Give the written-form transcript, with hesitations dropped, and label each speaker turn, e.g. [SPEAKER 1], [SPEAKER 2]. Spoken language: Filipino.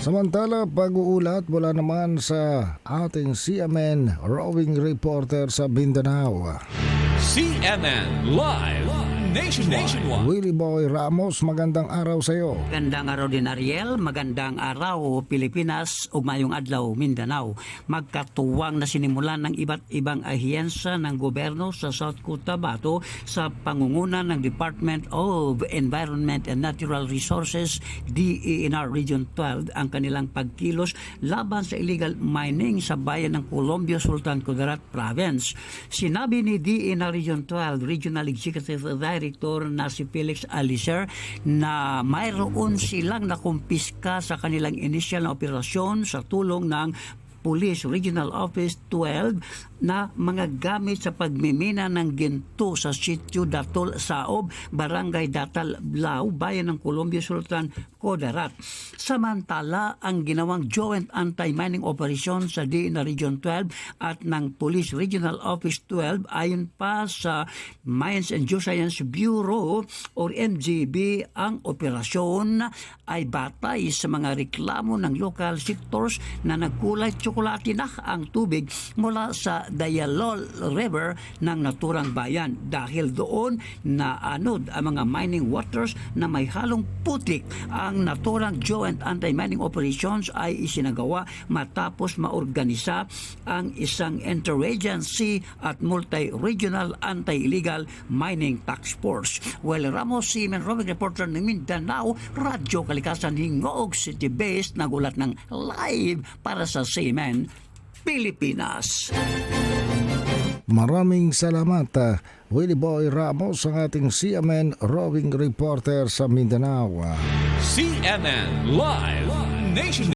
[SPEAKER 1] Samantala, pag-uulat mula naman sa ating CMN roving reporter sa Mindanao.
[SPEAKER 2] CNN Live Nationwide.
[SPEAKER 1] Willie Boy Ramos, magandang araw sa iyo.
[SPEAKER 3] Magandang araw din Ariel, magandang araw Pilipinas, ugmayong adlaw Mindanao. Magkatuwang na sinimulan ng iba't ibang ahensya ng gobyerno sa South Cotabato sa pangunguna ng Department of Environment and Natural Resources DENR Region 12 ang kanilang pagkilos laban sa illegal mining sa bayan ng Colombia, Sultan Kudarat Province. Sinabi ni DENR Region 12 Regional Executive Director na si Felix Alicer na mayroon silang nakumpiska sa kanilang initial na operasyon sa tulong ng Police Regional Office 12 na mga gamit sa pagmimina ng ginto sa sitio Datol Saob, Barangay Datal Blau, bayan ng Colombia, Sultan Kudarat. Samantala, ang ginawang joint anti-mining operation sa DENR Region 12 at ng Police Regional Office 12 ayon pa sa Mines and Geoscience Bureau o MGB, ang operasyon ay batay sa mga reklamo ng local sectors na nagkulay tsokolate na ang tubig mula sa Dayalol River ng naturang bayan dahil doon na anod ang mga mining waters na may halong putik. Ang naturang joint anti-mining operations ay isinagawa matapos maorganisa ang isang interagency at multi-regional anti-illegal mining task force. Well, Ramos, CMN roving reporter ng Mindanao, Radyo Kalikasan, Hingog City based, nagulat ng live para sa CMN Pilipinas.
[SPEAKER 1] Maraming salamat, Willie Boy Ramos, ang ating CMN roving reporter sa Mindanao.
[SPEAKER 2] CNN Live Nationwide.